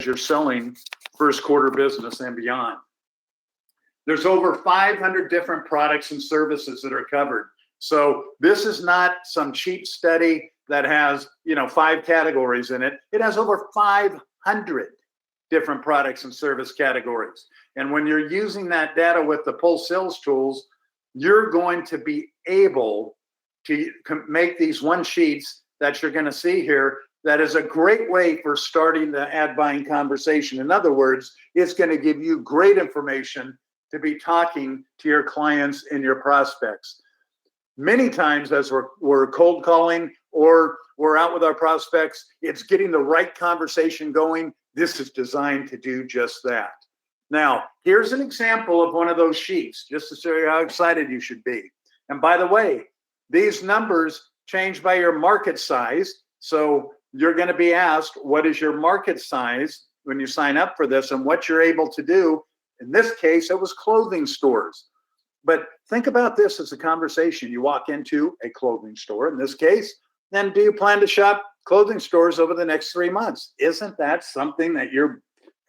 you're selling first quarter business and beyond. There's over 500 different products and services that are covered. So this is not some cheap study that has, 5 categories in it. It has over 500 different products and service categories. And when you're using that data with the Pulse sales tools, you're going to be able to make these one sheets that you're going to see here. That is a great way for starting the ad buying conversation. In other words, it's going to give you great information to be talking to your clients and your prospects. Many times as we're cold calling or we're out with our prospects, it's getting the right conversation going. This is designed to do just that. Now, here's an example of one of those sheets, just to show you how excited you should be. And by the way, these numbers change by your market size. So you're going to be asked, what is your market size when you sign up for this and what you're able to do? In this case, it was clothing stores. But think about this as a conversation. You walk into a clothing store, in this case, then do you plan to shop clothing stores over the next 3 months? Isn't that something that your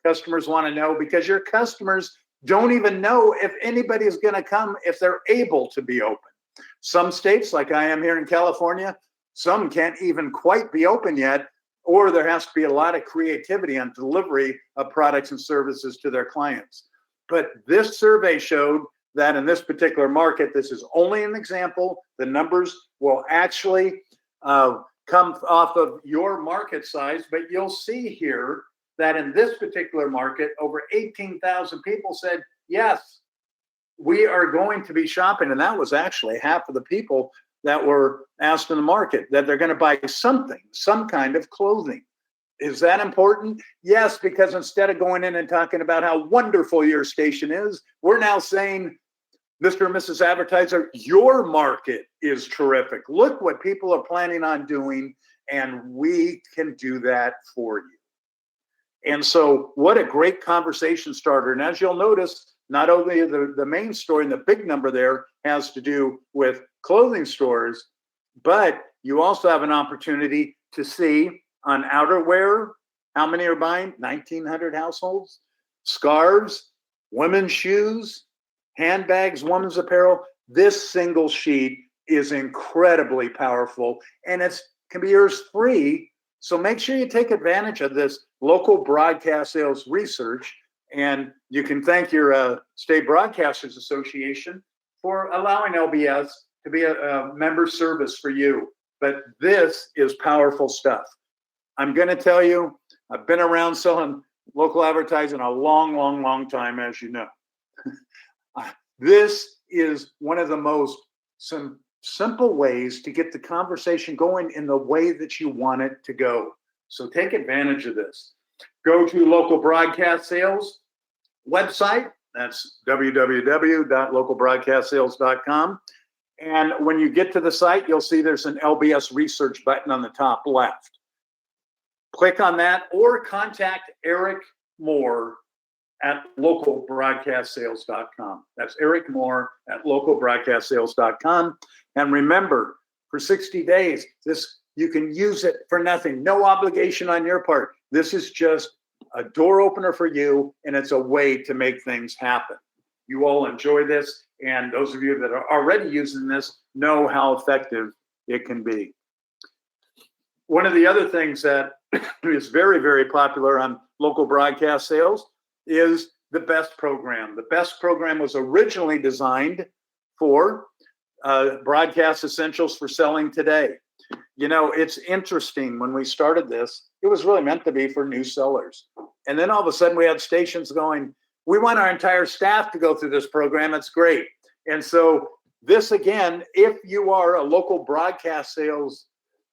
customers want to know? Because your customers don't even know if anybody is going to come if they're able to be open. Some states, like I am here in California, some can't even quite be open yet, or there has to be a lot of creativity on delivery of products and services to their clients. But this survey showed that in this particular market, this is only an example. The numbers will actually come off of your market size, but you'll see here that in this particular market, over 18,000 people said, yes, we are going to be shopping. And that was actually half of the people that were asked in the market that they're going to buy something, some kind of clothing. Is that important? Yes, because instead of going in and talking about how wonderful your station is, we're now saying, Mr. and Mrs. Advertiser, your market is terrific. Look what people are planning on doing, and we can do that for you. And so what a great conversation starter. And as you'll notice, not only the main story and the big number there has to do with clothing stores, but you also have an opportunity to see on outerwear, how many are buying? 1,900 households. Scarves, women's shoes, handbags, women's apparel. This single sheet is incredibly powerful, and it can be yours free. So make sure you take advantage of this local broadcast sales research, and you can thank your State Broadcasters Association for allowing LBS to be a member service for you. But this is powerful stuff. I'm going to tell you, I've been around selling local advertising a long, long, long time, as you know. This is one of the most simple ways to get the conversation going in the way that you want it to go. So take advantage of this. Go to Local Broadcast Sales website. That's www.localbroadcastsales.com. And when you get to the site, you'll see there's an LBS research button on the top left. Click on that or contact Eric Moore at localbroadcastsales.com. That's Eric Moore at localbroadcastsales.com. And remember, for 60 days, you can use it for nothing. No obligation on your part. This is just a door opener for you, and it's a way to make things happen. You all enjoy this, and those of you that are already using this know how effective it can be. One of the other things that is very, very popular on local broadcast sales is the BEST program. The BEST program was originally designed for broadcast essentials for selling today. You know, it's interesting, when we started this, it was really meant to be for new sellers. And then all of a sudden we had stations going, we want our entire staff to go through this program. It's great. And so this, again, if you are a local broadcast sales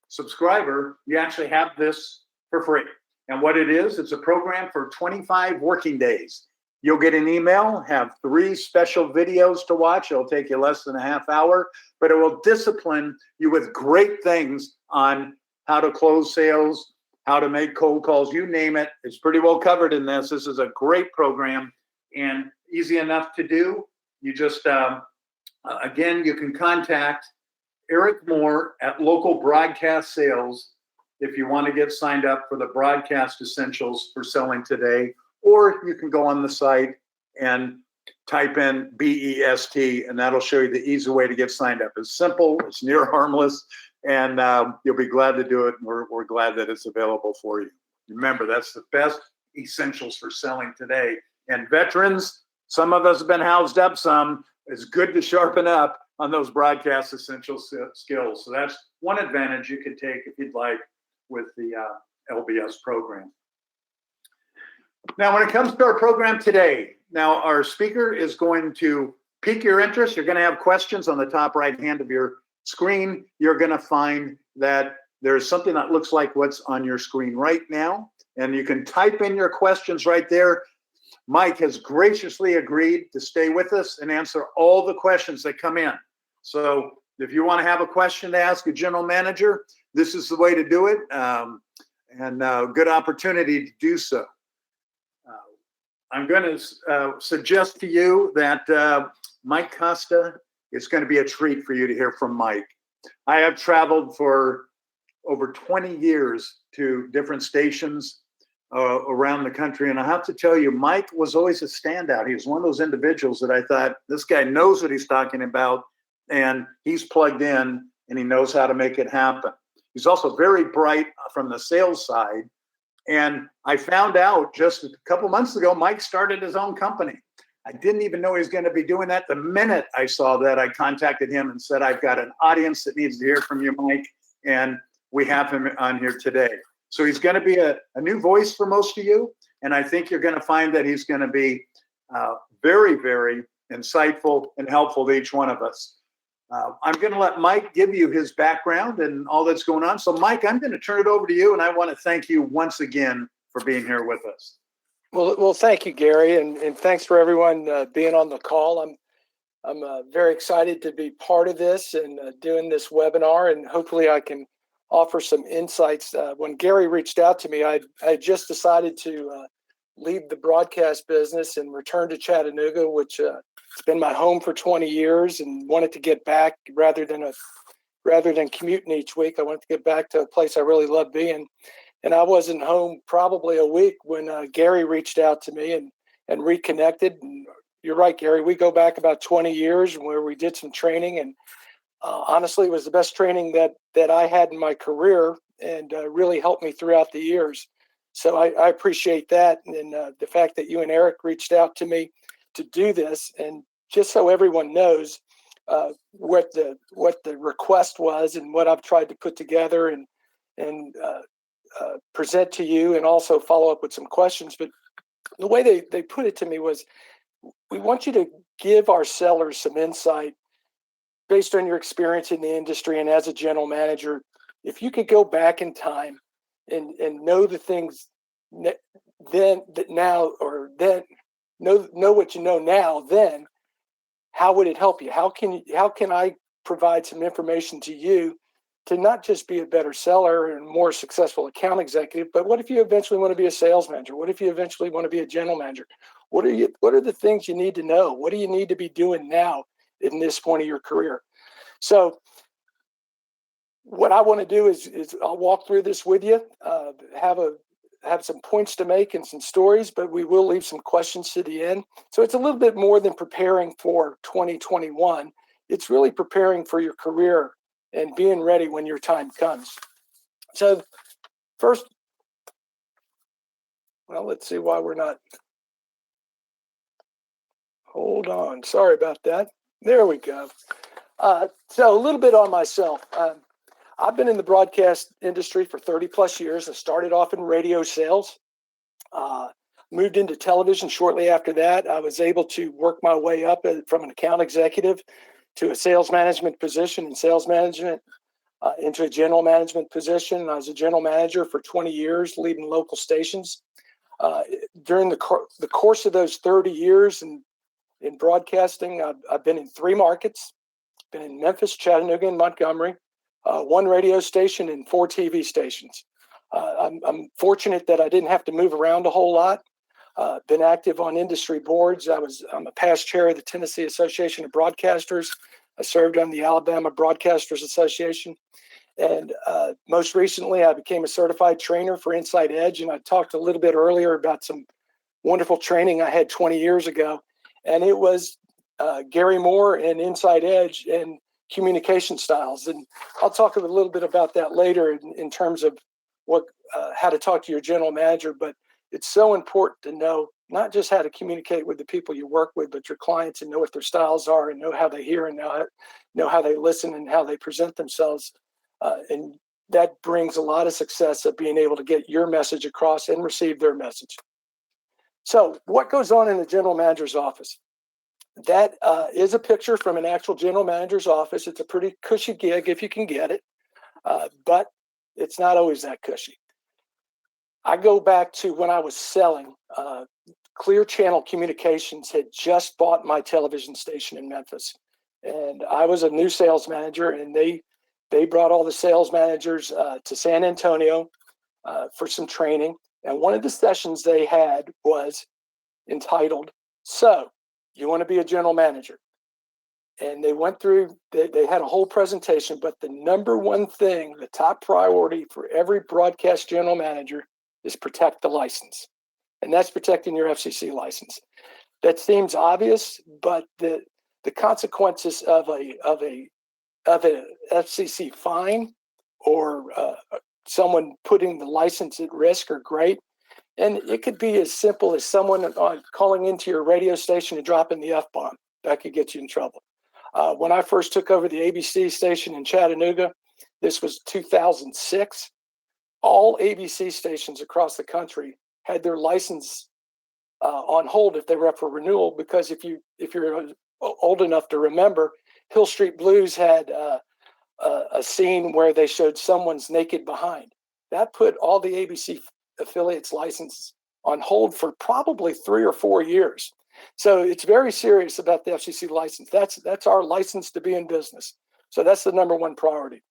subscriber, you actually have this for free. And what it is, it's a program for 25 working days. You'll get an email, have 3 special videos to watch. It'll take you less than a half hour, but it will discipline you with great things on how to close sales, how to make cold calls, you name it. It's pretty well covered in this. This is a great program and easy enough to do. You just, again, you can contact Eric Moore at Local Broadcast Sales if you want to get signed up for the Broadcast Essentials for Selling Today, or you can go on the site and type in BEST, and that'll show you the easy way to get signed up. It's simple, it's near harmless, and you'll be glad to do it. And we're glad that it's available for you. Remember, that's the best essentials for selling today. And veterans, some of us have been housed up some. It's good to sharpen up on those broadcast essential skills. So that's one advantage you could take if you'd like with the LBS program. Now, when it comes to our program today, now our speaker is going to pique your interest. You're going to have questions on the top right hand of your screen. You're going to find that there's something that looks like what's on your screen right now, and you can type in your questions right there. Mike has graciously agreed to stay with us and answer all the questions that come in. So if you want to have a question to ask a general manager, this is the way to do it, and good opportunity to do so. I'm going to suggest to you that Mike Costa, it's going to be a treat for you to hear from Mike. I have traveled for over 20 years to different stations around the country. And I have to tell you, Mike was always a standout. He was one of those individuals that I thought, this guy knows what he's talking about, and he's plugged in and he knows how to make it happen. He's also very bright from the sales side. And I found out just a couple months ago, Mike started his own company. I didn't even know he was going to be doing that. The minute I saw that, I contacted him and said, I've got an audience that needs to hear from you, Mike. And we have him on here today. So he's going to be a new voice for most of you. And I think you're going to find that he's going to be very, very insightful and helpful to each one of us. I'm going to let Mike give you his background and all that's going on. So Mike, I'm going to turn it over to you. And I want to thank you once again for being here with us. Well, thank you, Gary. And thanks for everyone being on the call. I'm very excited to be part of this and doing this webinar, and hopefully I can offer some insights. When Gary reached out to me, I just decided to leave the broadcast business and return to Chattanooga, which it's been my home for 20 years, and wanted to get back rather than commuting each week. I wanted to get back to a place I really love being. And I wasn't home probably a week when Gary reached out to me and reconnected. And you're right, Gary, we go back about 20 years where we did some training, and honestly, it was the best training that I had in my career, and really helped me throughout the years. So I appreciate that, and the fact that you and Eric reached out to me to do this. And just so everyone knows what the request was and what I've tried to put together and present to you, and also follow up with some questions. But the way they put it to me was, we want you to give our sellers some insight based on your experience in the industry and as a general manager. If you could go back in time and know the things know what you know now, then how would it help you? How can I provide some information to you to not just be a better seller and more successful account executive, but what if you eventually want to be a sales manager? What if you eventually want to be a general manager? What are the things you need to know? What do you need to be doing now in this point of your career? So what I want to do is I'll walk through this with you, have some points to make and some stories, but we will leave some questions to the end. So it's a little bit more than preparing for 2021. It's really preparing for your career and being ready when your time comes. So first, well, let's see why we're not. Hold on. Sorry about that. There we go. So a little bit on myself. I've been in the broadcast industry for 30 plus years. I started off in radio sales, moved into television shortly after that. I was able to work my way up from an account executive to a sales management position, and sales management into a general management position. I was a general manager for 20 years, leading local stations. During the course of those 30 years in broadcasting, I've been in 3 markets, been in Memphis, Chattanooga, and Montgomery, 1 radio station and 4 TV stations. I'm fortunate that I didn't have to move around a whole lot. Been active on industry boards. I'm a past chair of the Tennessee Association of Broadcasters. I served on the Alabama Broadcasters Association. And most recently, I became a certified trainer for Inside Edge. And I talked a little bit earlier about some wonderful training I had 20 years ago. And it was Gary Moore and Inside Edge and communication styles. And I'll talk a little bit about that later in terms of what how to talk to your general manager. But it's so important to know not just how to communicate with the people you work with, but your clients, and know what their styles are, and know how they hear, and know how they listen, and how they present themselves. And that brings a lot of success of being able to get your message across and receive their message. So what goes on in the general manager's office? That is a picture from an actual general manager's office. It's a pretty cushy gig if you can get it, but it's not always that cushy. I go back to when I was selling. Clear Channel Communications had just bought my television station in Memphis, and I was a new sales manager, and they brought all the sales managers to San Antonio for some training. And one of the sessions they had was entitled, "So, you want to be a general manager?" And they went through, they had a whole presentation, but the number one thing, the top priority for every broadcast general manager is protect the license. And that's protecting your FCC license. That seems obvious, but the consequences of a FCC fine or someone putting the license at risk are great. And it could be as simple as someone calling into your radio station and dropping the F-bomb. That could get you in trouble. When I first took over the ABC station in Chattanooga, this was 2006, all ABC stations across the country had their license on hold if they were up for renewal, because if you're old enough to remember, Hill Street Blues had a scene where they showed someone's naked behind. That put all the ABC affiliates' licenses on hold for probably 3 or 4 years. So it's very serious about the FCC license. That's our license to be in business. So that's the number one priority.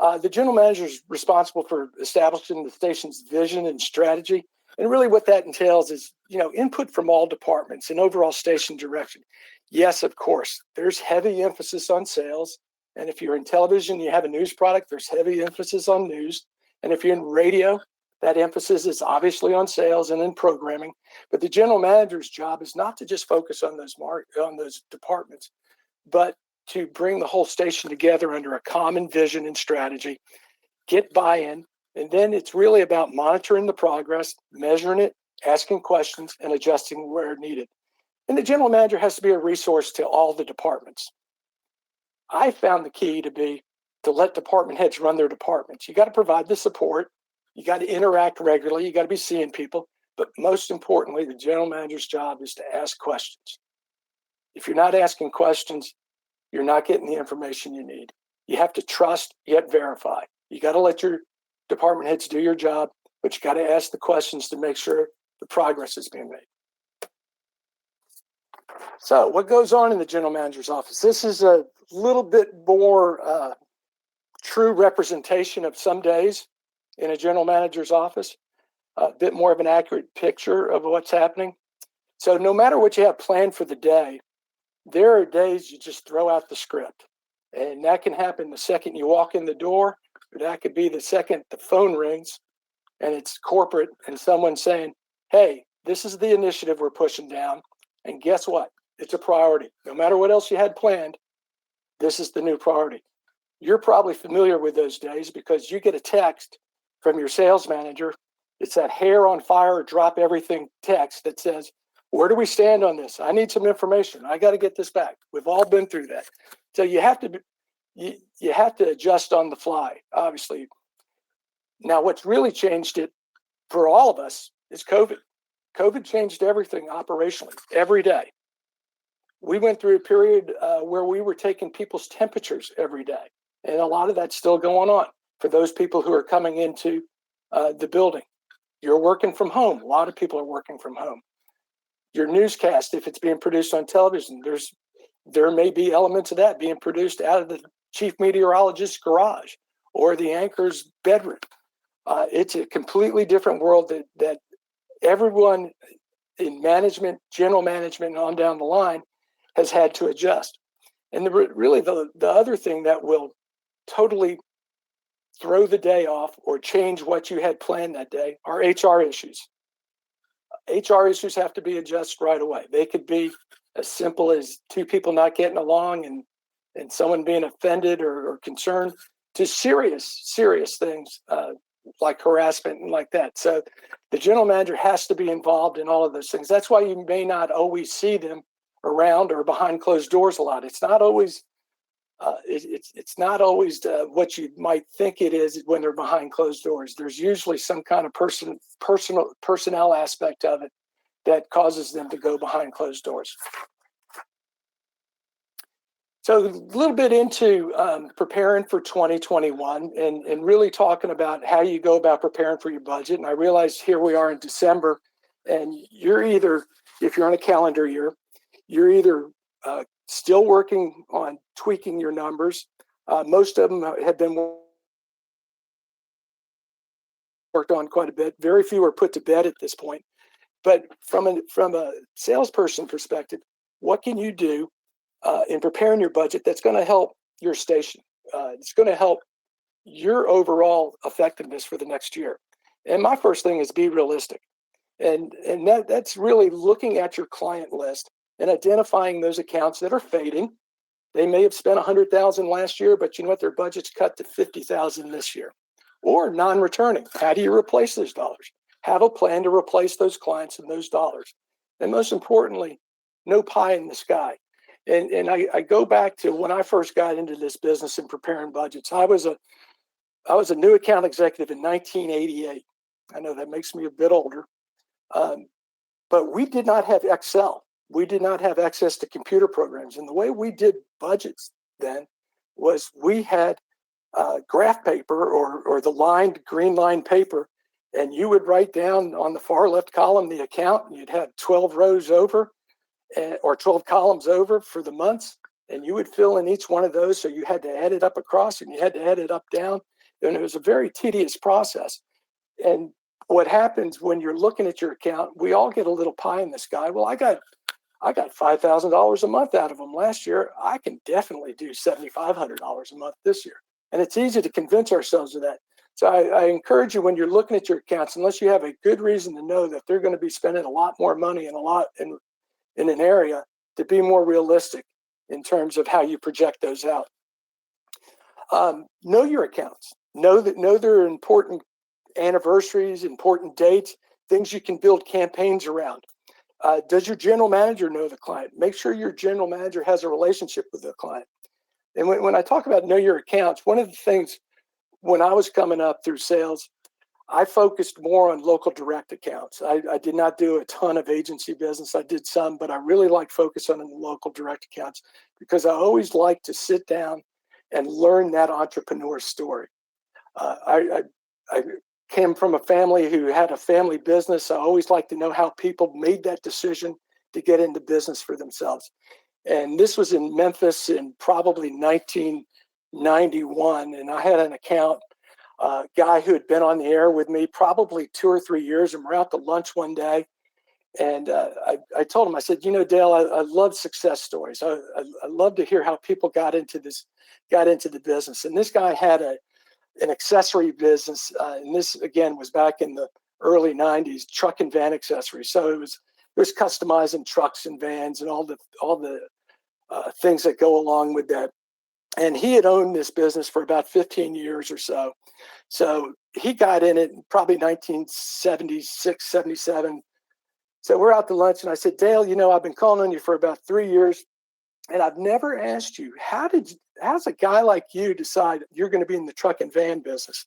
The general manager is responsible for establishing the station's vision and strategy. And really what that entails is, input from all departments and overall station direction. Yes, of course, there's heavy emphasis on sales. And if you're in television, you have a news product, there's heavy emphasis on news. And if you're in radio, that emphasis is obviously on sales and in programming. But the general manager's job is not to just focus on those departments, but to bring the whole station together under a common vision and strategy, get buy-in, and then it's really about monitoring the progress, measuring it, asking questions, and adjusting where needed. And the general manager has to be a resource to all the departments. I found the key to let department heads run their departments. You got to provide the support, you got to interact regularly, you got to be seeing people, but most importantly, the general manager's job is to ask questions. If you're not asking questions, you're not getting the information you need. You have to trust yet verify. You got to let your department heads do your job, but you got to ask the questions to make sure the progress is being made. So what goes on in the general manager's office? This is a little bit more true representation of some days in a general manager's office, a bit more of an accurate picture of what's happening. So no matter what you have planned for the day, there are days you just throw out the script. And that can happen the second you walk in the door, or that could be the second the phone rings and it's corporate and someone's saying, "Hey, this is the initiative we're pushing down. And guess what? It's a priority. No matter what else you had planned, this is the new priority." You're probably familiar with those days because you get a text from your sales manager. It's that hair on fire, drop everything text that says, "Where do we stand on this? I need some information. I got to get this back." We've all been through that. So you have to adjust on the fly, obviously. Now, what's really changed it for all of us is COVID. COVID changed everything operationally every day. We went through a period where we were taking people's temperatures every day. And a lot of that's still going on for those people who are coming into the building. You're working from home. A lot of people are working from home. Your newscast, if it's being produced on television, there may be elements of that being produced out of the chief meteorologist's garage or the anchor's bedroom. It's a completely different world that everyone in management, general management, and on down the line has had to adjust. And really the other thing that will totally throw the day off or change what you had planned that day are HR issues. HR issues have to be addressed right away. They could be as simple as two people not getting along and someone being offended or concerned, to serious things like harassment and like that. So the general manager has to be involved in all of those things. That's why you may not always see them around or behind closed doors a lot. It's not always it's not always what you might think it is when they're behind closed doors. There's usually some kind of personnel aspect of it that causes them to go behind closed doors. So a little bit into preparing for 2021 and really talking about how you go about preparing for your budget. And I realize here we are in December, and you're either, if you're on a calendar year, you're either still working on tweaking your numbers. Most of them have been worked on quite a bit. Very few are put to bed at this point. But from a salesperson perspective, what can you do in preparing your budget that's going to help your station? It's going to help your overall effectiveness for the next year. And my first thing is be realistic. And that's really looking at your client list and identifying those accounts that are fading. They may have spent $100,000 last year, but you know what? Their budget's cut to $50,000 this year. Or non-returning. How do you replace those dollars? Have a plan to replace those clients and those dollars. And most importantly, no pie in the sky. And I go back to when I first got into this business and preparing budgets. I was a new account executive in 1988. I know that makes me a bit older. But we did not have Excel. We did not have access to computer programs. And the way we did budgets then was we had graph paper or the green line paper, and you would write down on the far left column the account, and you'd have 12 rows over or 12 columns over for the months, and you would fill in each one of those. So you had to add it up across and you had to add it up down. And it was a very tedious process. And what happens when you're looking at your account, we all get a little pie in the sky. Well, I got $5,000 a month out of them last year. I can definitely do $7,500 a month this year. And it's easy to convince ourselves of that. So I encourage you, when you're looking at your accounts, unless you have a good reason to know that they're going to be spending a lot more money and a lot in an area, to be more realistic in terms of how you project those out. Know your accounts. Know there are important anniversaries, important dates, things you can build campaigns around. Does your general manager know the client? Make sure your general manager has a relationship with the client. And when I talk about know your accounts, one of the things when I was coming up through sales, I focused more on local direct accounts. I did not do a ton of agency business. I did some, but I really like focus on the local direct accounts because I always like to sit down and learn that entrepreneur story. I came from a family who had a family business. I always like to know how people made that decision to get into business for themselves. And this was in Memphis in probably 1991. And I had an account guy who had been on the air with me probably 2 or 3 years, and we're out to lunch one day. And I told him, I said, Dale, I love success stories. I love to hear how people got into the business. And this guy had an accessory business. And this, again, was back in the early 90s, truck and van accessories. So it was customizing trucks and vans and all the things that go along with that. And he had owned this business for about 15 years or so. So he got in it in probably 1976, 77. So we're out to lunch, and I said, Dale, I've been calling on you for about 3 years, and I've never asked you, how's a guy like you decide you're going to be in the truck and van business?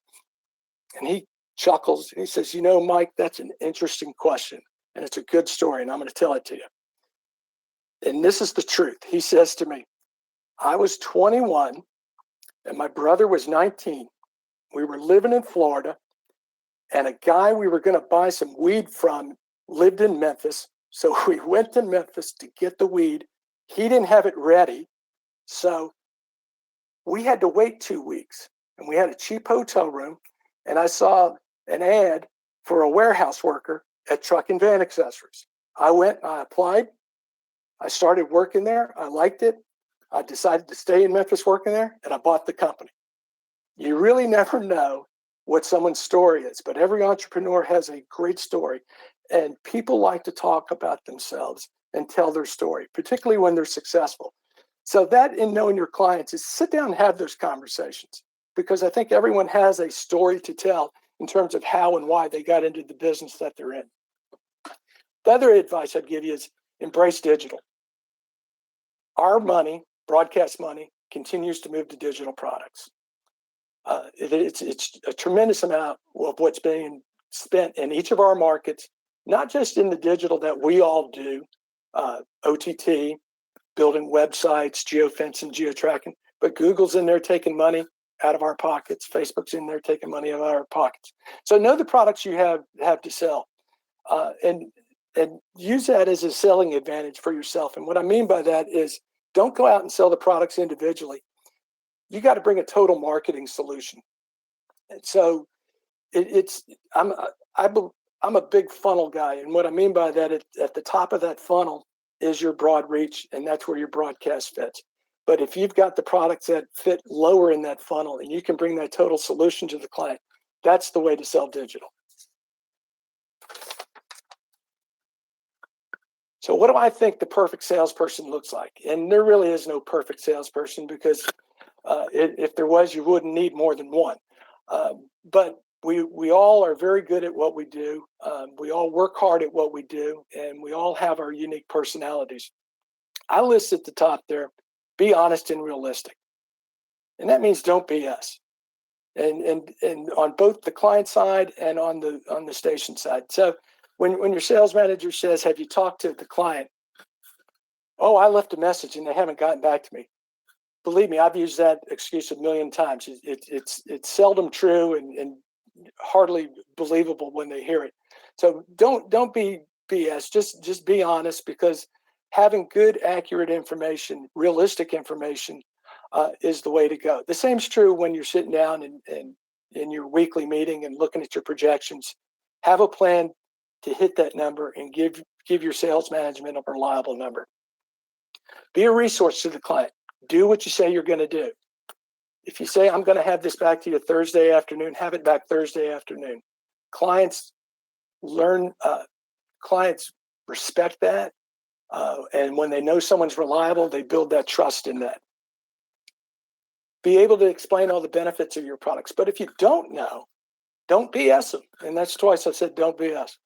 And he chuckles, and he says, Mike, that's an interesting question, and it's a good story, and I'm going to tell it to you. And this is the truth. He says to me, I was 21 and my brother was 19. We were living in Florida, and a guy we were going to buy some weed from lived in Memphis. So we went to Memphis to get the weed. He didn't have it ready. So we had to wait 2 weeks, and we had a cheap hotel room. And I saw an ad for a warehouse worker at Truck and Van Accessories. I went, I applied. I started working there. I liked it. I decided to stay in Memphis working there, and I bought the company. You really never know what someone's story is, but every entrepreneur has a great story, and people like to talk about themselves and tell their story, particularly when they're successful. So that in knowing your clients is sit down and have those conversations, because I think everyone has a story to tell in terms of how and why they got into the business that they're in. The other advice I'd give you is embrace digital. Our money, broadcast money, continues to move to digital products. It's a tremendous amount of what's being spent in each of our markets, not just in the digital that we all do, OTT, building websites, geofencing, geotracking, but Google's in there taking money out of our pockets. Facebook's in there taking money out of our pockets. So know the products you have to sell, and use that as a selling advantage for yourself. And what I mean by that is don't go out and sell the products individually. You got to bring a total marketing solution. And so I'm a big funnel guy, and what I mean by that, at the top of that funnel is your broad reach, and that's where your broadcast fits. But if you've got the products that fit lower in that funnel and you can bring that total solution to the client, that's the way to sell digital. So what do I think the perfect salesperson looks like? And there really is no perfect salesperson, because if there was, you wouldn't need more than one. But we all are very good at what we do. We all work hard at what we do, and we all have our unique personalities. I list at the top there, be honest and realistic. And that means don't BS. And on both the client side and on the station side. So when your sales manager says, have you talked to the client? Oh, I left a message and they haven't gotten back to me. Believe me, I've used that excuse a million times. It's seldom true and hardly believable when they hear it. So don't be BS. Just be honest, because having good, accurate information, realistic information, is the way to go. The same is true when you're sitting down and in your weekly meeting and looking at your projections. Have a plan to hit that number and give your sales management a reliable number. Be a resource to the client. Do what you say you're going to do. If you say, I'm going to have this back to you Thursday afternoon, have it back Thursday afternoon. Clients respect that. And when they know someone's reliable, they build that trust in that. Be able to explain all the benefits of your products. But if you don't know, don't BS them. And that's twice I've said don't BS.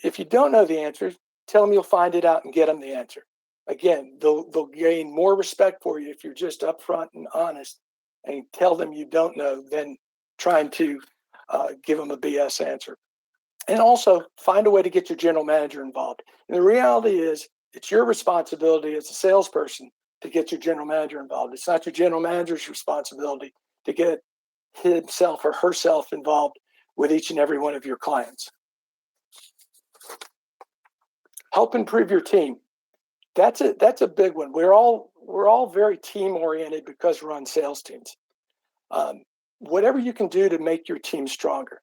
If you don't know the answer, tell them you'll find it out and get them the answer. Again, they'll gain more respect for you if you're just upfront and honest and tell them you don't know than trying to give them a BS answer. And also find a way to get your general manager involved. And the reality is, it's your responsibility as a salesperson to get your general manager involved. It's not your general manager's responsibility to get himself or herself involved with each and every one of your clients. Help improve your team. That's a big one. We're all very team oriented because we're on sales teams. Whatever you can do to make your team stronger.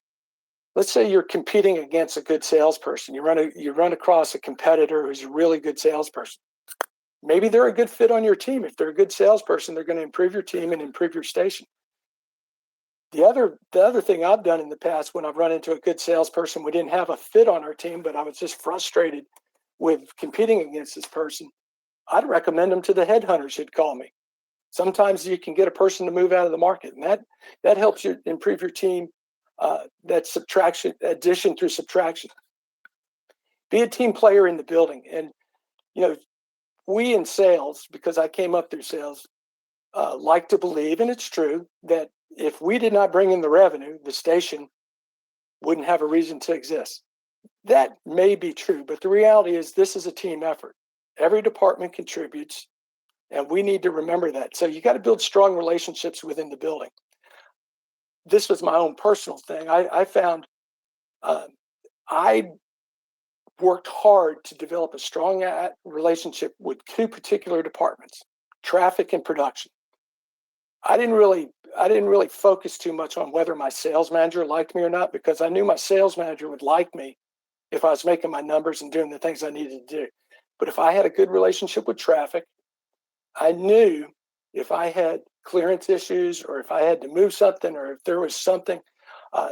Let's say you're competing against a good salesperson. You run across a competitor who's a really good salesperson. Maybe they're a good fit on your team. If they're a good salesperson, they're going to improve your team and improve your station. The other thing I've done in the past, when I've run into a good salesperson, we didn't have a fit on our team, but I was just frustrated with competing against this person, I'd recommend them to the headhunters who'd call me. Sometimes you can get a person to move out of the market, and that helps you improve your team. That's subtraction, addition through subtraction. Be a team player in the building. And, we in sales, because I came up through sales, like to believe, and it's true, that if we did not bring in the revenue, the station wouldn't have a reason to exist. That may be true, but the reality is this is a team effort. Every department contributes, and we need to remember that. So you got to build strong relationships within the building. This was my own personal thing. I found I worked hard to develop a strong relationship with two particular departments, traffic and production. I didn't really focus too much on whether my sales manager liked me or not, because I knew my sales manager would like me if I was making my numbers and doing the things I needed to do. But if I had a good relationship with traffic, I knew if I had clearance issues, or if I had to move something, or if there was something,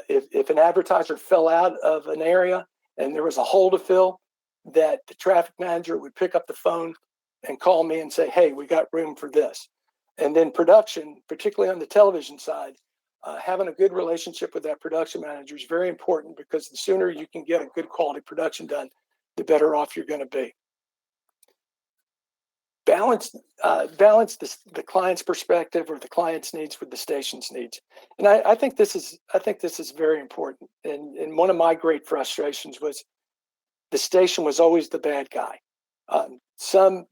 if an advertiser fell out of an area and there was a hole to fill, that the traffic manager would pick up the phone and call me and say, hey, we got room for this. And then production, particularly on the television side, having a good relationship with that production manager is very important, because the sooner you can get a good quality production done, the better off you're going to be. Balance the client's perspective or the client's needs with the station's needs, and I think this is very important. And one of my great frustrations was the station was always the bad guy. Some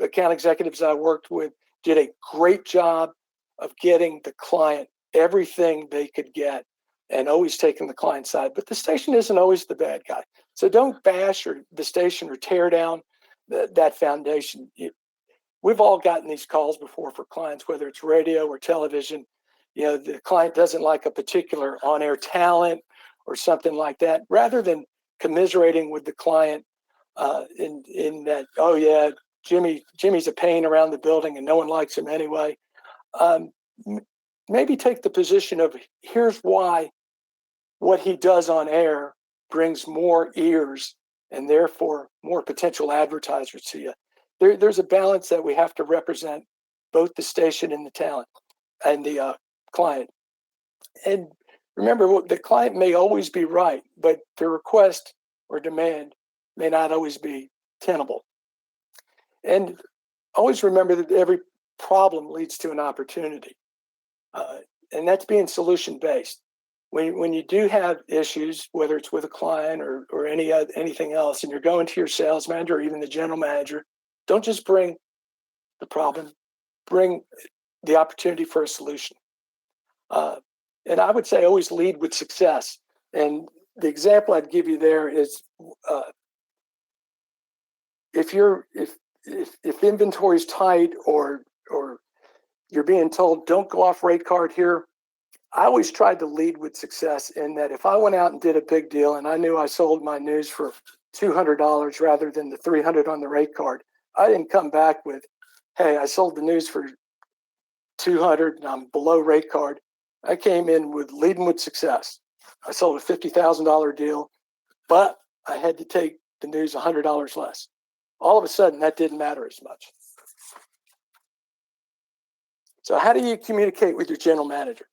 account executives I worked with did a great job of getting the client everything they could get and always taking the client side, but the station isn't always the bad guy. So don't bash the station or tear down that foundation. We've all gotten these calls before for clients, whether it's radio or television. You know, the client doesn't like a particular on-air talent or something like that. Rather than commiserating with the client in that, oh yeah, Jimmy's a pain around the building and no one likes him anyway. Maybe take the position of, here's why what he does on air brings more ears and therefore more potential advertisers to you. There's a balance that we have to represent both the station and the talent and the client. And remember, the client may always be right, but the request or demand may not always be tenable. And always remember that every problem leads to an opportunity. And that's being solution-based. When you do have issues, whether it's with a client or anything else, and you're going to your sales manager or even the general manager, don't just bring the problem, bring the opportunity for a solution. And I would say always lead with success. And the example I'd give you there is if inventory is tight or you're being told don't go off rate card here, I always tried to lead with success in that if I went out and did a big deal and I knew I sold my news for $200 rather than the $300 on the rate card, I didn't come back with, hey, I sold the news for $200 and I'm below rate card. I came in with leading with success. I sold a $50,000 deal, but I had to take the news $100 less. All of a sudden, that didn't matter as much. So how do you communicate with your general manager?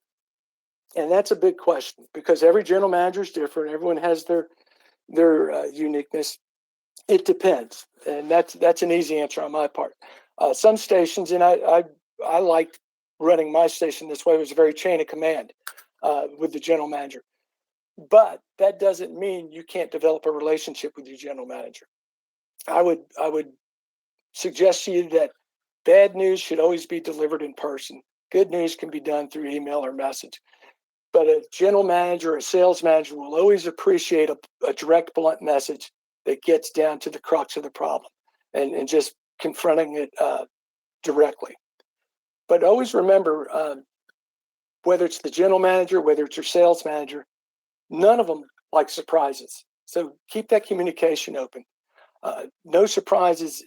And that's a big question, because every general manager is different. Everyone has their uniqueness. It depends, and that's an easy answer on my part. Some stations, and I liked running my station this way, was a very chain of command with the general manager. But that doesn't mean you can't develop a relationship with your general manager. I would suggest to you that bad news should always be delivered in person. Good news can be done through email or message. But a general manager, a sales manager will always appreciate a direct, blunt message that gets down to the crux of the problem and just confronting it directly. But always remember, whether it's the general manager, whether it's your sales manager, none of them like surprises. So keep that communication open. No surprises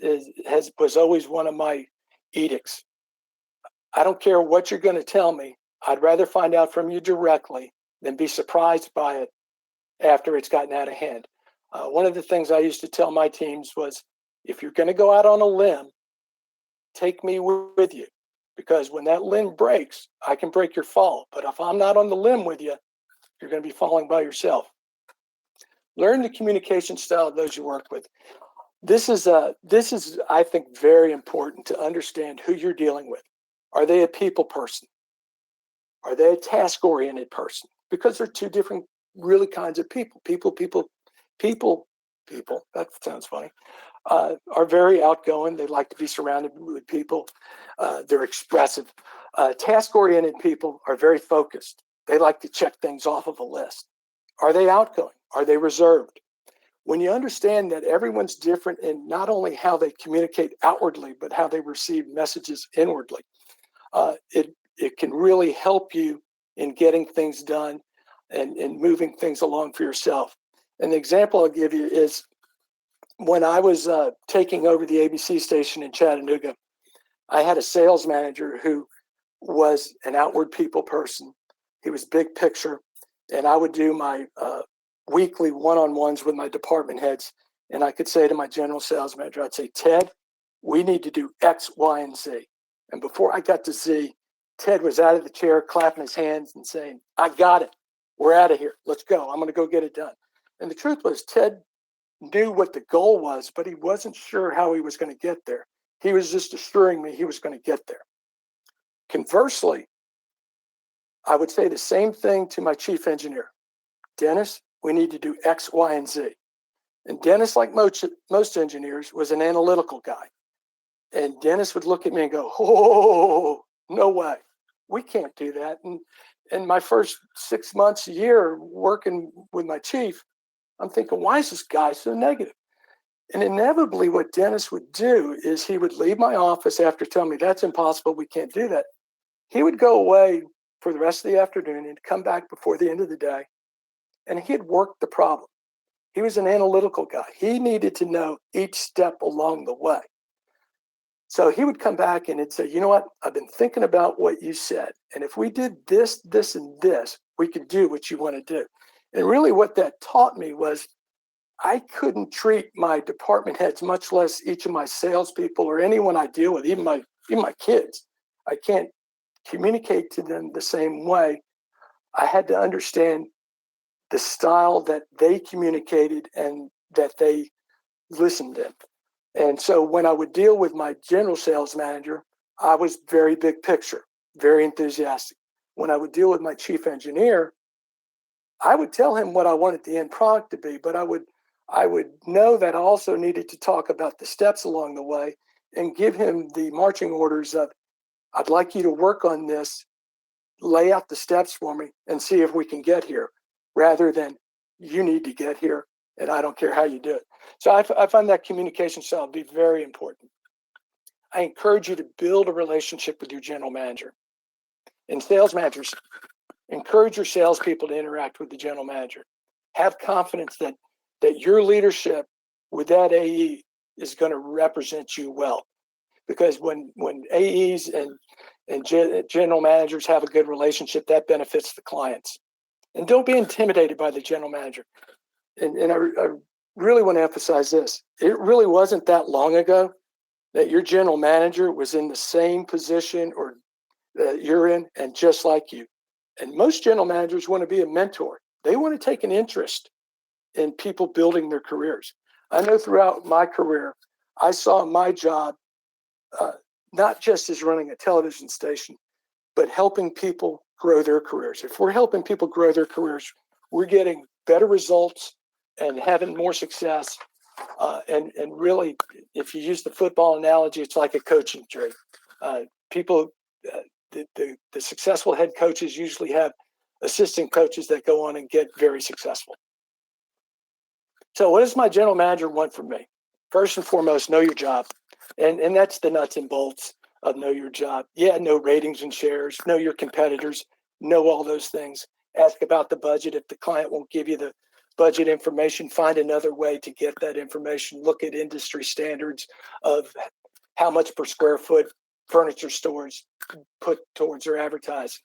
was always one of my edicts. I don't care what you're going to tell me. I'd rather find out from you directly than be surprised by it after it's gotten out of hand. One of the things I used to tell my teams was, if you're going to go out on a limb, take me with you, because when that limb breaks, I can break your fall. But if I'm not on the limb with you, you're going to be falling by yourself. Learn the communication style of those you work with. This is, I think, very important to understand who you're dealing with. Are they a people person? Are they a task-oriented person? Because they're two different really kinds of people. People, that sounds funny, are very outgoing. They like to be surrounded with people. They're expressive. Task-oriented people are very focused. They like to check things off of a list. Are they outgoing? Are they reserved? When you understand that everyone's different in not only how they communicate outwardly, but how they receive messages inwardly, it can really help you in getting things done and moving things along for yourself. And the example I'll give you is when I was taking over the ABC station in Chattanooga, I had a sales manager who was an outward people person. He was big picture. And I would do my weekly one-on-ones with my department heads. And I could say to my general sales manager, I'd say, Ted, we need to do X, Y, and Z. And before I got to Z, Ted was out of the chair, clapping his hands and saying, I got it. We're out of here. Let's go. I'm going to go get it done. And the truth was, Ted knew what the goal was, but he wasn't sure how he was going to get there. He was just assuring me he was going to get there. Conversely, I would say the same thing to my chief engineer. Dennis, we need to do X, Y, and Z. And Dennis, like most engineers, was an analytical guy. And Dennis would look at me and go, oh, no way. We can't do that. And in my first 6 months, a year working with my chief, I'm thinking, why is this guy so negative? And inevitably what Dennis would do is he would leave my office after telling me that's impossible, we can't do that. He would go away for the rest of the afternoon and come back before the end of the day, and he'd work the problem. He was an analytical guy. He needed to know each step along the way. So he would come back and he'd say, you know what? I've been thinking about what you said. And if we did this, this, and this, we could do what you want to do. And really what that taught me was I couldn't treat my department heads, much less each of my salespeople or anyone I deal with, even my kids. I can't communicate to them the same way. I had to understand the style that they communicated and that they listened in. And so when I would deal with my general sales manager, I was very big picture, very enthusiastic. When I would deal with my chief engineer, I would tell him what I wanted the end product to be, but I would know that I also needed to talk about the steps along the way and give him the marching orders of, I'd like you to work on this, lay out the steps for me and see if we can get here, rather than you need to get here and I don't care how you do it. So I find that communication style to be very important. I encourage you to build a relationship with your general manager. And sales managers, encourage your salespeople to interact with the general manager. Have confidence that your leadership with that AE is going to represent you well. Because when AEs and general managers have a good relationship, that benefits the clients. And don't be intimidated by the general manager. And I really want to emphasize this. It really wasn't that long ago that your general manager was in the same position or that you're in and just like you. And most general managers want to be a mentor. They want to take an interest in people building their careers. I know throughout my career, I saw my job not just as running a television station, but helping people grow their careers. If we're helping people grow their careers, we're getting better results and having more success. And really, if you use the football analogy, it's like a coaching tree. The successful head coaches usually have assistant coaches that go on and get very successful. So what does my general manager want from me? First and foremost, know your job. And that's the nuts and bolts of know your job. Yeah, know ratings and shares, know your competitors, know all those things. Ask about the budget. If the client won't give you the budget information, find another way to get that information. Look at industry standards of how much per square foot furniture stores put towards their advertising.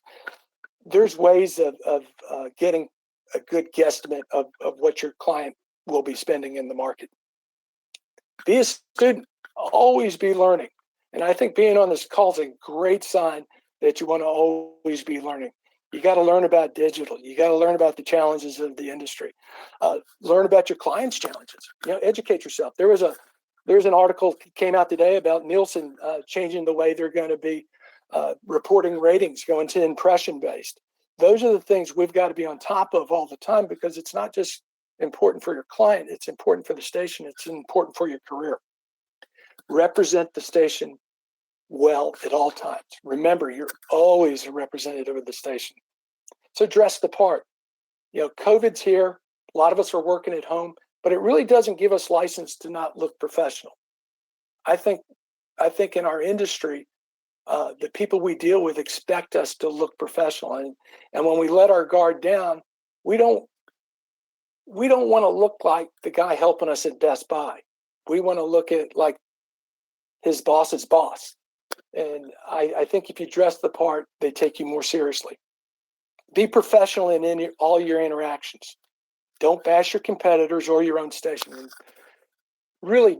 There's ways of getting a good guesstimate of what your client will be spending in the market. Be a student, always be learning. And I think being on this call is a great sign that you want to always be learning. You got to learn about digital. You got to learn about the challenges of the industry. Learn about your clients' challenges. Educate yourself. There's an article came out today about Nielsen changing the way they're going to be reporting ratings, going to impression-based. Those are the things we've got to be on top of all the time, because it's not just important for your client, it's important for the station, it's important for your career. Represent the station well at all times. Remember, you're always a representative of the station. So dress the part. COVID's here. A lot of us are working at home, but it really doesn't give us license to not look professional. I think in our industry, the people we deal with expect us to look professional. And when we let our guard down, we don't want to look like the guy helping us at Best Buy. We want to look at like his boss's boss. And I think if you dress the part, they take you more seriously. Be professional in all your interactions. Don't bash your competitors or your own station. And really,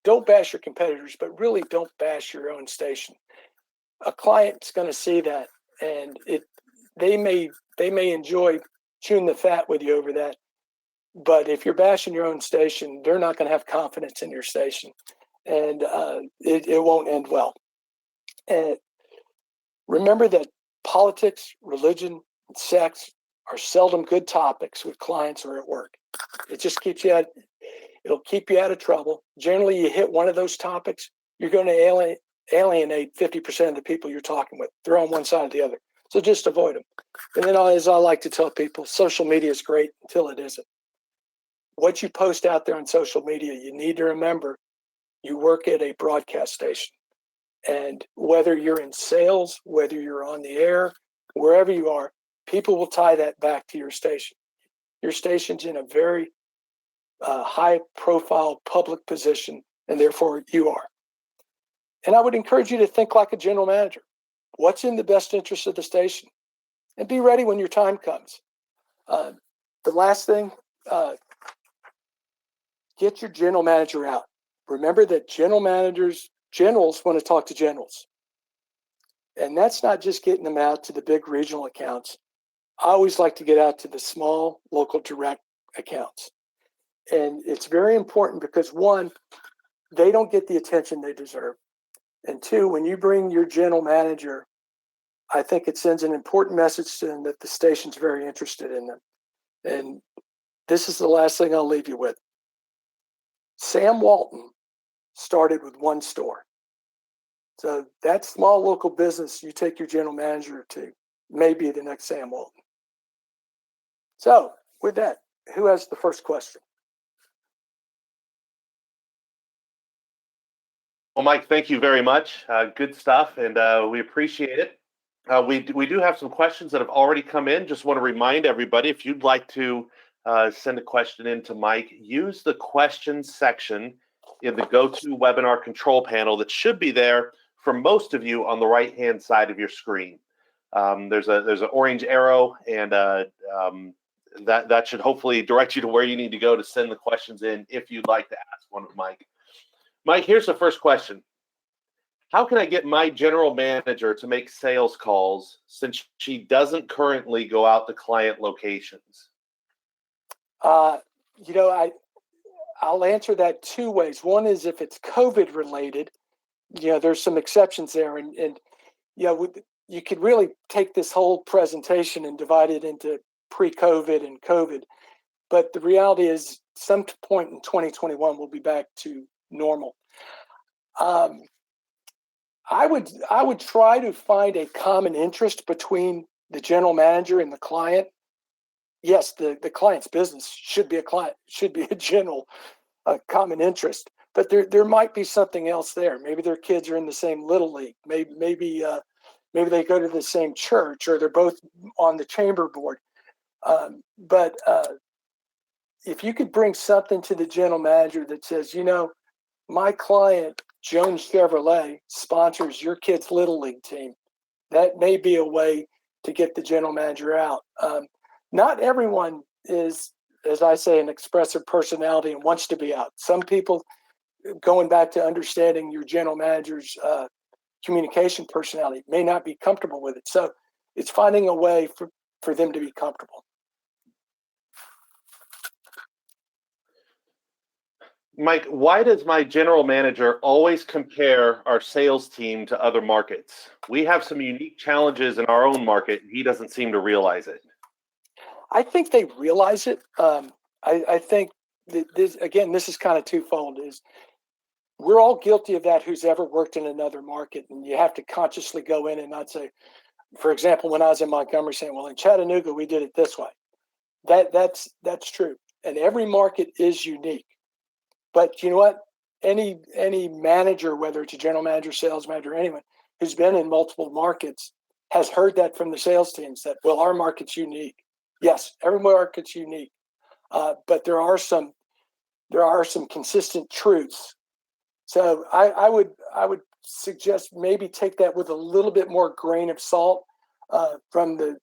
don't bash your competitors, but really don't bash your own station. A client's going to see that, and they may enjoy chewing the fat with you over that. But if you're bashing your own station, they're not going to have confidence in your station, and it won't end well. And remember that politics, religion, and sex are seldom good topics with clients or at work. It just it'll keep you out of trouble. Generally, you hit one of those topics, you're going to alienate 50% of the people you're talking with. They're on one side or the other. So just avoid them. And then, as I like to tell people, social media is great until it isn't. What you post out there on social media, you need to remember you work at a broadcast station. And whether you're in sales, whether you're on the air, wherever you are, people will tie that back to your station. Your station's in a very high profile public position, and therefore you are. And I would encourage you to think like a general manager. What's in the best interest of the station? And be ready when your time comes. The last thing, get your general manager out. Remember that generals want to talk to generals. And that's not just getting them out to the big regional accounts. I always like to get out to the small local direct accounts. And it's very important because, one, they don't get the attention they deserve. And two, when you bring your general manager, I think it sends an important message to them that the station's very interested in them. And this is the last thing I'll leave you with. Sam Walton started with one store. So that small local business you take your general manager to may be the next Sam Walton. So with that, who has the first question? Well, Mike, thank you very much. Good stuff, and we appreciate it. We do have some questions that have already come in. Just want to remind everybody, if you'd like to send a question in to Mike, use the questions section in the GoToWebinar control panel that should be there for most of you on the right-hand side of your screen. There's an orange arrow, and that should hopefully direct you to where you need to go to send the questions in if you'd like to ask one of Mike. Mike, here's the first question. How can I get my general manager to make sales calls since she doesn't currently go out to client locations? I'll answer that two ways. One is if it's COVID related, there's some exceptions there. And you could really take this whole presentation and divide it into pre-COVID and COVID. But the reality is some point in 2021, we'll be back to normal. I would try to find a common interest between the general manager and the client. Yes, the client's business should be a general common interest, but there might be something else there. Maybe their kids are in the same little league. Maybe they go to the same church, or they're both on the chamber board. But if you could bring something to the general manager that says, my client, Jones Chevrolet, sponsors your kid's little league team, that may be a way to get the general manager out. Not everyone is, as I say, an expressive personality and wants to be out. Some people, going back to understanding your general manager's communication personality, may not be comfortable with it. So it's finding a way for them to be comfortable. Mike, why does my general manager always compare our sales team to other markets? We have some unique challenges in our own market, and he doesn't seem to realize it. I think they realize it. I think that this is kind of twofold. Is we're all guilty of that who's ever worked in another market, and you have to consciously go in and not say, for example, when I was in Montgomery, saying, well, in Chattanooga, we did it this way. That's true. And every market is unique. But you know what? Any manager, whether it's a general manager, sales manager, anyone who's been in multiple markets, has heard that from the sales teams that, well, our market's unique. Yes, every market's unique, but there are some consistent truths. So I would suggest maybe take that with a little bit more grain of salt. From the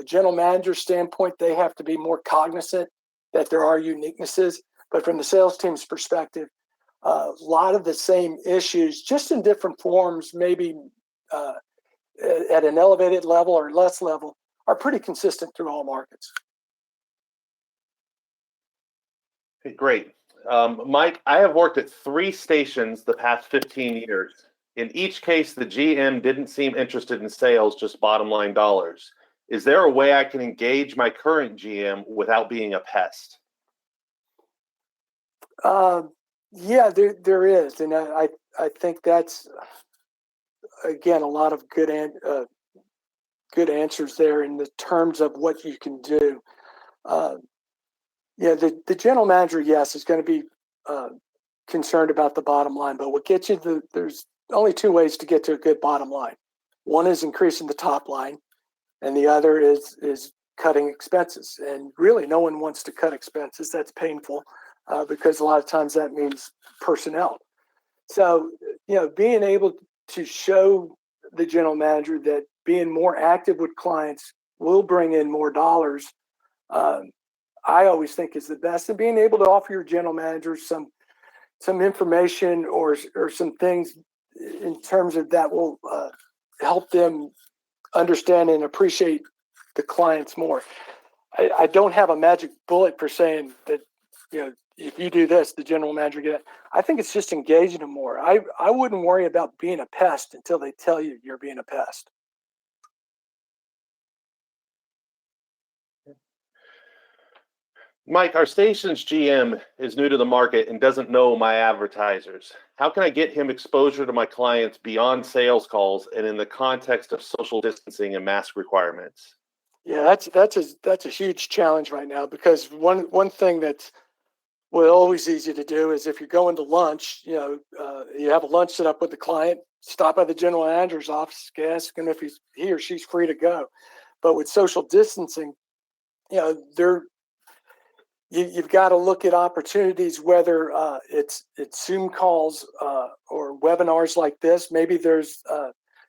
general manager standpoint, they have to be more cognizant that there are uniquenesses. But from the sales team's perspective, a lot of the same issues, just in different forms, maybe at an elevated level or less level, are pretty consistent through all markets. Great. Mike, I have worked at 3 stations the past 15 years. In each case, the GM didn't seem interested in sales, just bottom line dollars. Is there a way I can engage my current GM without being a pest? Yeah, there is. And I think that's, again, a lot of good answers there in the terms of what you can do. Yeah, the general manager, yes, is going to be concerned about the bottom line. But what gets you there's only 2 ways to get to a good bottom line. One is increasing the top line, and the other is cutting expenses. And really, no one wants to cut expenses. That's painful because a lot of times that means personnel. So, being able to show the general manager that being more active with clients will bring in more dollars, I always think is the best. And being able to offer your general manager some information or some things in terms of that will help them understand and appreciate the clients more. I don't have a magic bullet for saying that, if you do this, the general manager get it. I think it's just engaging them more. I wouldn't worry about being a pest until they tell you you're being a pest. Mike, our station's GM is new to the market and doesn't know my advertisers. How can I get him exposure to my clients beyond sales calls and in the context of social distancing and mask requirements? Yeah, that's a huge challenge right now, because one thing that's always easy to do is if you're going to lunch, you have a lunch set up with the client, stop by the general manager's office, ask him if he or she's free to go. But with social distancing, you've got to look at opportunities, whether it's Zoom calls or webinars like this. Maybe there's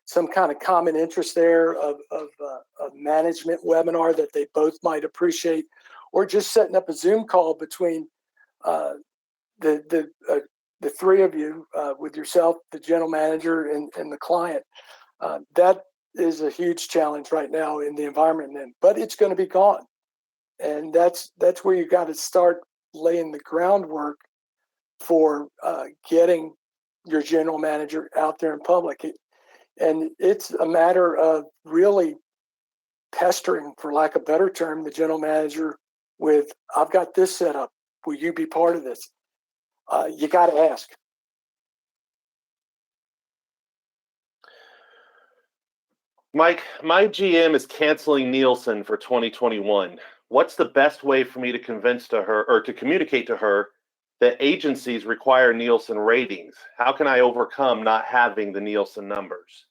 some kind of common interest there of a management webinar that they both might appreciate, or just setting up a Zoom call between the 3 of you with yourself, the general manager, and the client. That is a huge challenge right now in the environment, but it's going to be gone. And that's where you got to start laying the groundwork for getting your general manager out there in public. And it's a matter of really pestering, for lack of a better term, the general manager with, I've got this set up. Will you be part of this? You got to ask. Mike, my GM is canceling Nielsen for 2021. What's the best way for me to convince to her or to communicate to her that agencies require Nielsen ratings? How can I overcome not having the Nielsen numbers?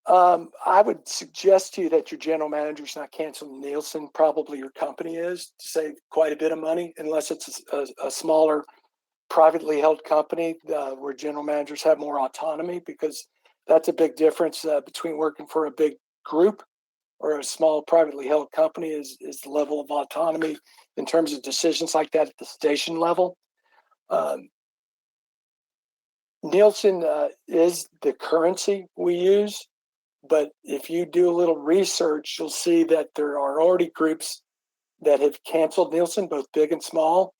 I would suggest to you that your general manager's not canceling Nielsen. Probably your company is, to save quite a bit of money, unless it's a smaller privately held company where general managers have more autonomy, because that's a big difference between working for a big group or a small privately held company is the level of autonomy in terms of decisions like that at the station level. Nielsen is the currency we use, but if you do a little research, you'll see that there are already groups that have canceled Nielsen, both big and small.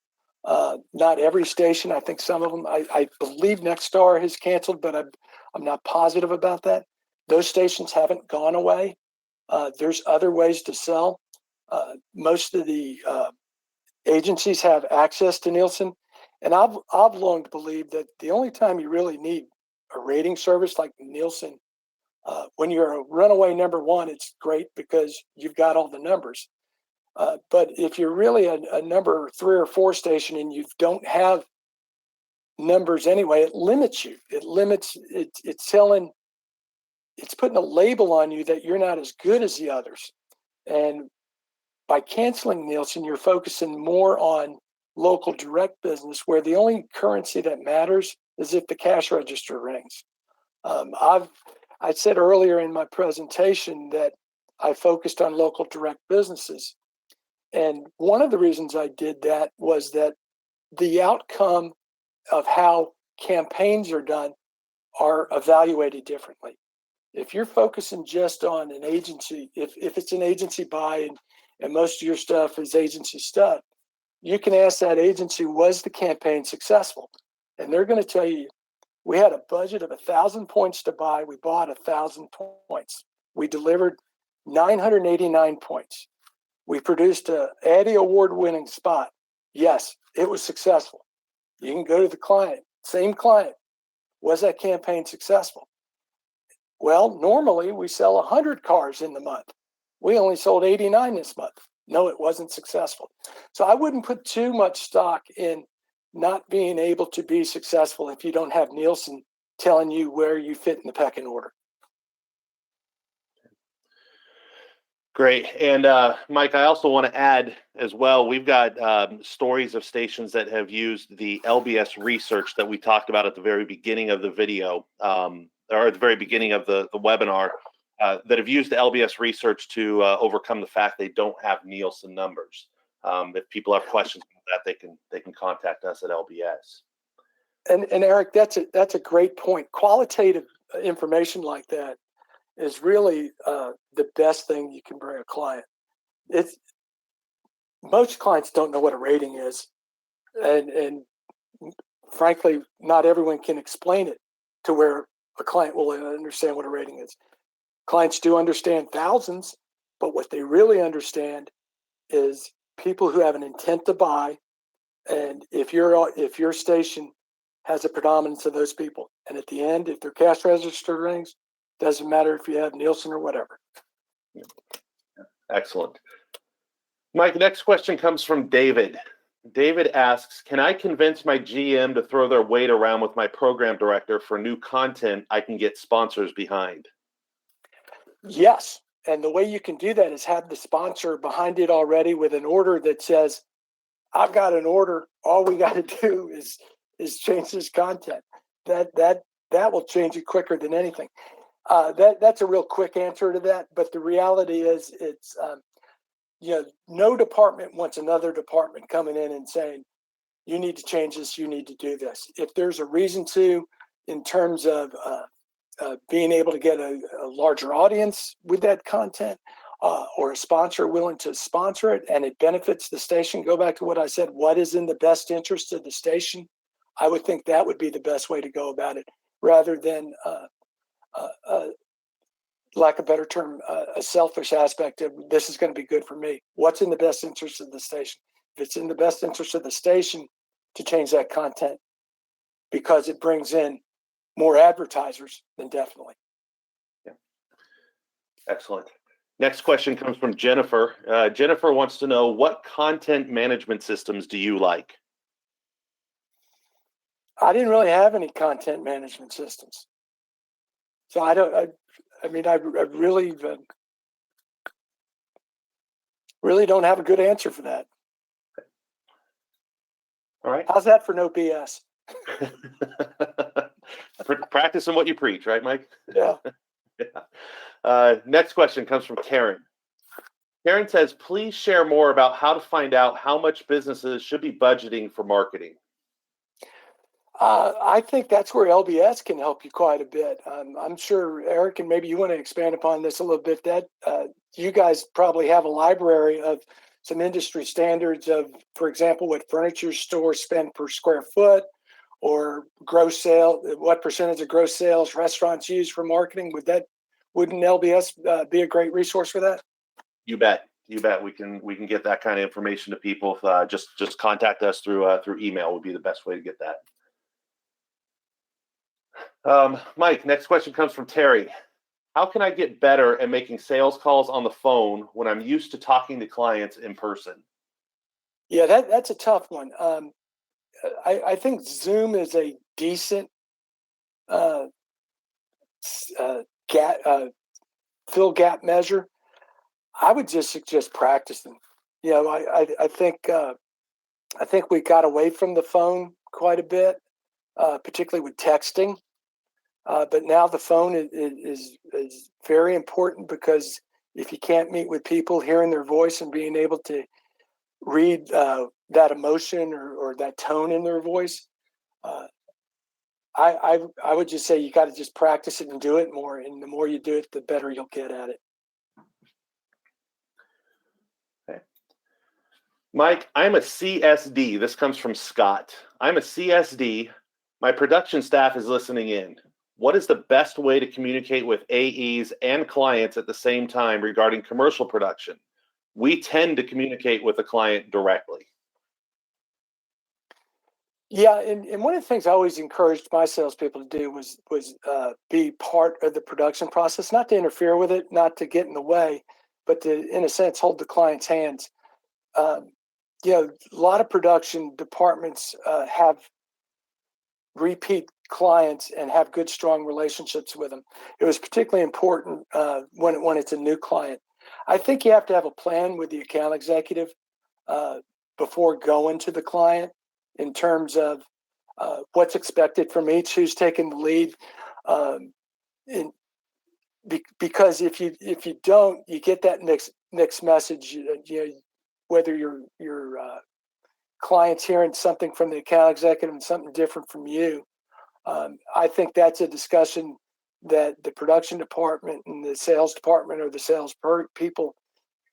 Not every station. I think some of them, I believe Nexstar has canceled, but I'm not positive about that. Those stations haven't gone away. There's other ways to sell. Most of the agencies have access to Nielsen, and I've long believed that the only time you really need a rating service like Nielsen, when you're a runaway number 1, it's great because you've got all the numbers. But if you're really a number 3 or 4 station and you don't have numbers anyway, it limits you. It's putting a label on you that you're not as good as the others. And by canceling Nielsen, you're focusing more on local direct business, where the only currency that matters is if the cash register rings. I said earlier in my presentation that I focused on local direct businesses. And one of the reasons I did that was that the outcome of how campaigns are done are evaluated differently. If you're focusing just on an agency, if it's an agency buy and most of your stuff is agency stuff, you can ask that agency, was the campaign successful? And they're going to tell you, we had a budget of 1,000 points to buy. We bought 1,000 points. We delivered 989 points. We produced a Addy Award-winning spot. Yes, it was successful. You can go to the client, same client. Was that campaign successful? Well, normally we sell 100 cars in the month. We only sold 89 this month. No, it wasn't successful. So I wouldn't put too much stock in not being able to be successful if you don't have Nielsen telling you where you fit in the pecking order. Great. And Mike, I also want to add as well, we've got stories of stations that have used the LBS research that we talked about at the very beginning of the video, or at the very beginning of the webinar, that have used the LBS research to overcome the fact they don't have Nielsen numbers. If people have questions about that, they can contact us at LBS. And Eric, that's a great point. Qualitative information like that is really the best thing you can bring a client. Most clients don't know what a rating is, and frankly, not everyone can explain it to where a client will understand what a rating is. Clients do understand thousands, but what they really understand is people who have an intent to buy, and if your station has a predominance of those people, and at the end, if their cash register rings, doesn't matter if you have Nielsen or whatever. Excellent. Mike, next question comes from David. David asks, can I convince my GM to throw their weight around with my program director for new content I can get sponsors behind? Yes. And the way you can do that is have the sponsor behind it already with an order that says, I've got an order. All we got to do is change this content. That will change it quicker than anything. That's a real quick answer to that. But the reality is it's, no department wants another department coming in and saying, you need to change this, you need to do this. If there's a reason to, in terms of being able to get a larger audience with that content, or a sponsor willing to sponsor it and it benefits the station, go back to what I said, what is in the best interest of the station? I would think that would be the best way to go about it, rather than lack of a better term, a selfish aspect of this is going to be good for me. What's in the best interest of the station? If it's in the best interest of the station to change that content because it brings in more advertisers, then definitely. Yeah. Excellent. Next question comes from Jennifer. Jennifer wants to know, what content management systems do you like? I didn't really have any content management systems. So I really don't have a good answer for that. All right. How's that for no BS? Practicing what you preach, right, Mike? Yeah. Yeah. Next question comes from Karen. Karen says, please share more about how to find out how much businesses should be budgeting for marketing. I think that's where LBS can help you quite a bit. I'm sure, Eric, and maybe you want to expand upon this a little bit, that you guys probably have a library of some industry standards of, for example, what furniture stores spend per square foot, or gross sale, what percentage of gross sales restaurants use for marketing. Wouldn't LBS be a great resource for that? You bet. You bet. We can get that kind of information to people. Just contact us through email would be the best way to get that. Mike, next question comes from Terry. How can I get better at making sales calls on the phone when I'm used to talking to clients in person? Yeah, that's a tough one. I think Zoom is a decent fill gap measure. I would just suggest practicing. I think we got away from the phone quite a bit, particularly with texting. But now the phone is very important, because if you can't meet with people, hearing their voice and being able to read that emotion or that tone in their voice, I would just say you got to just practice it and do it more. And the more you do it, the better you'll get at it. Okay. Mike, I'm a CSD. This comes from Scott. I'm a CSD. My production staff is listening in. What is the best way to communicate with AEs and clients at the same time regarding commercial production? We tend to communicate with the client directly. Yeah, and one of the things I always encouraged my salespeople to do was be part of the production process, not to interfere with it, not to get in the way, but to, in a sense, hold the client's hands. A lot of production departments have repeat clients and have good, strong relationships with them. It was particularly important when it's a new client. I think you have to have a plan with the account executive before going to the client, in terms of what's expected from each, who's taking the lead. Because if you don't, you get that mixed message. Whether your client's hearing something from the account executive and something different from you. I think that's a discussion that the production department and the sales department or the sales people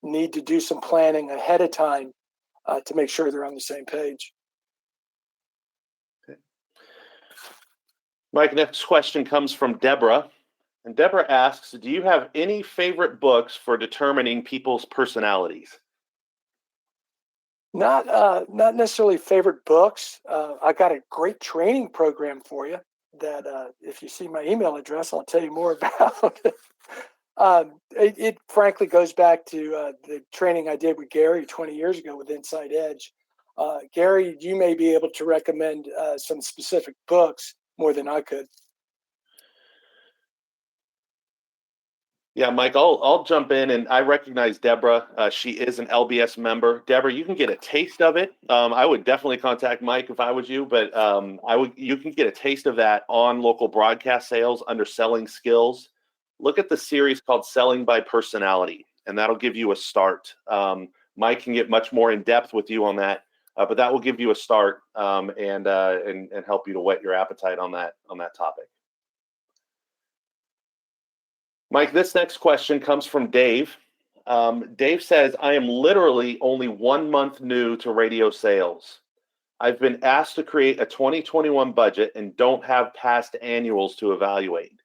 need to do some planning ahead of time to make sure they're on the same page. Mike, next question comes from Deborah. And Deborah asks, do you have any favorite books for determining people's personalities? Not necessarily favorite books. I got a great training program for you that if you see my email address, I'll tell you more about. It frankly goes back to the training I did with Gary 20 years ago with Inside Edge. Gary, you may be able to recommend some specific books more than I could. Yeah, Mike, I'll jump in, and I recognize Deborah. She is an LBS member. Deborah, you can get a taste of it. I would definitely contact Mike if I was you, but you can get a taste of that on Local Broadcast Sales under Selling Skills. Look at the series called Selling by Personality, and that'll give you a start. Mike can get much more in depth with you on that, but that will give you a start and help you to whet your appetite on that topic. Mike, this next question comes from Dave. Dave says, I am literally only 1 month new to radio sales. I've been asked to create a 2021 budget and don't have past annuals to evaluate.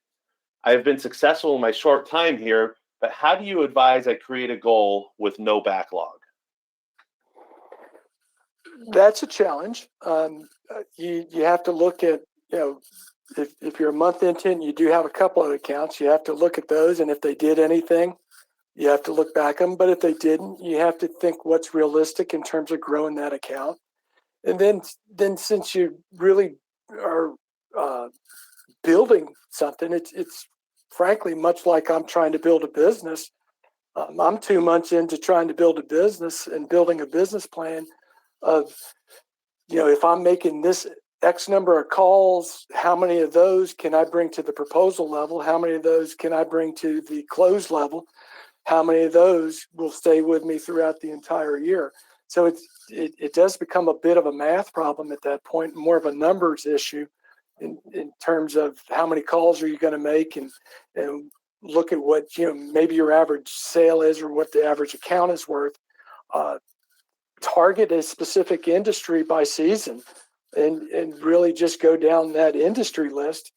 I have been successful in my short time here, but how do you advise I create a goal with no backlog? That's a challenge. You have to look at, if you're a month into it and you do have a couple of accounts, you have to look at those. And if they did anything, you have to look back at them. But if they didn't, you have to think what's realistic in terms of growing that account. And then since you really are building something, it's frankly much like I'm trying to build a business. I'm 2 months into trying to build a business and building a business plan of, if I'm making this X number of calls, how many of those can I bring to the proposal level? How many of those can I bring to the close level? How many of those will stay with me throughout the entire year? So it does become a bit of a math problem at that point, more of a numbers issue in terms of how many calls are you going to make, and look at what maybe your average sale is or what the average account is worth. Target a specific industry by season, and really just go down that industry list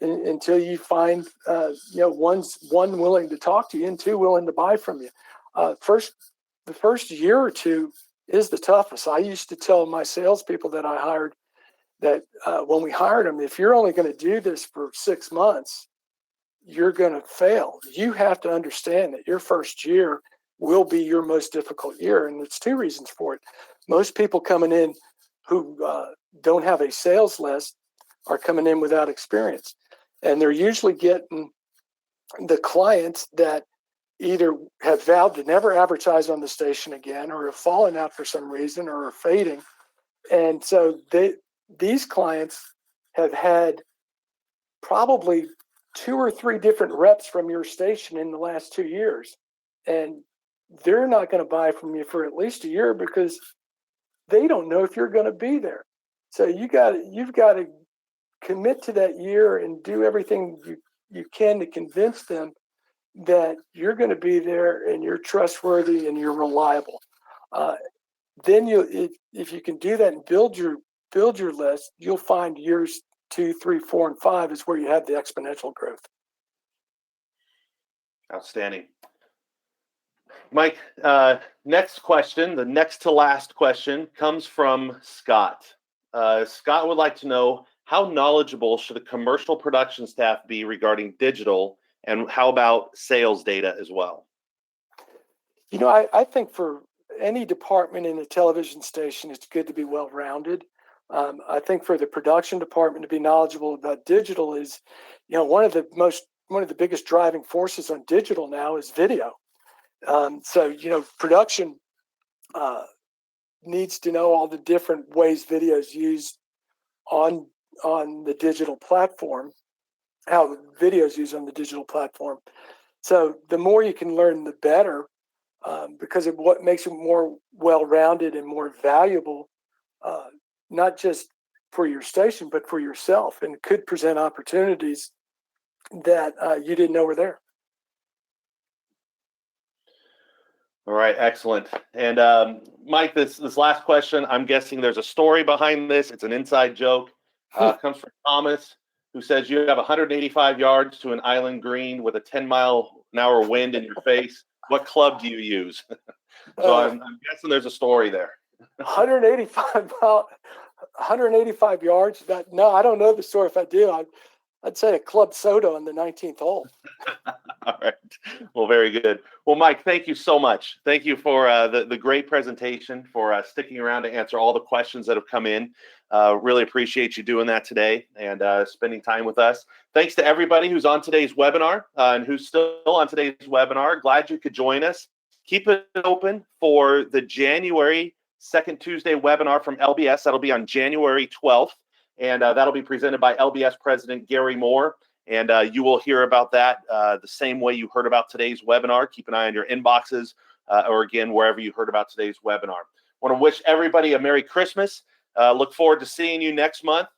until you find one willing to talk to you and two willing to buy from you. The first year or two is the toughest. I used to tell my salespeople that I hired that when we hired them, if you're only going to do this for 6 months, you're going to fail. You have to understand that your first year will be your most difficult year. And there's 2 reasons for it. Most people coming in who don't have a sales list are coming in without experience. And they're usually getting the clients that either have vowed to never advertise on the station again, or have fallen out for some reason, or are fading. And so these clients have had probably 2 or 3 different reps from your station in the last 2 years, and they're not going to buy from you for at least a year because they don't know if you're going to be there. So you've got to commit to that year and do everything you can to convince them that you're going to be there and you're trustworthy and you're reliable. Then if you can do that and build your list, you'll find years 2, 3, 4, and 5 is where you have the exponential growth. Outstanding. Mike, next question, the next to last question comes from Scott. Scott would like to know, how knowledgeable should a commercial production staff be regarding digital, and how about sales data as well? You know, I think for any department in a television station, it's good to be well-rounded. I think for the production department to be knowledgeable about digital is, you know, one of the biggest driving forces on digital now is video. So, you know, production needs to know all the different ways video is used on the digital platform, how video is used on the digital platform. So the more you can learn, the better, because of what makes it more well-rounded and more valuable, not just for your station, but for yourself, and could present opportunities that you didn't know were there. All right, excellent. And Mike, this last question, I'm guessing there's a story behind this. It's an inside joke. Comes from Thomas, who says you have 185 yards to an island green with a 10-mile-an-hour wind in your face. What club do you use? So I'm guessing there's a story there. 185 yards. No, I don't know the story. If I do, I'd say a club soda on the 19th hole. All right. Well, very good. Well, Mike, thank you so much. Thank you for the great presentation, for sticking around to answer all the questions that have come in. Really appreciate you doing that today and spending time with us. Thanks to everybody who's on today's webinar and who's still on today's webinar. Glad you could join us. Keep it open for the January 2nd Tuesday webinar from LBS. That'll be on January 12th. And that'll be presented by LBS President Gary Moore. And you will hear about that the same way you heard about today's webinar. Keep an eye on your inboxes or, again, wherever you heard about today's webinar. I want to wish everybody a Merry Christmas. Look forward to seeing you next month.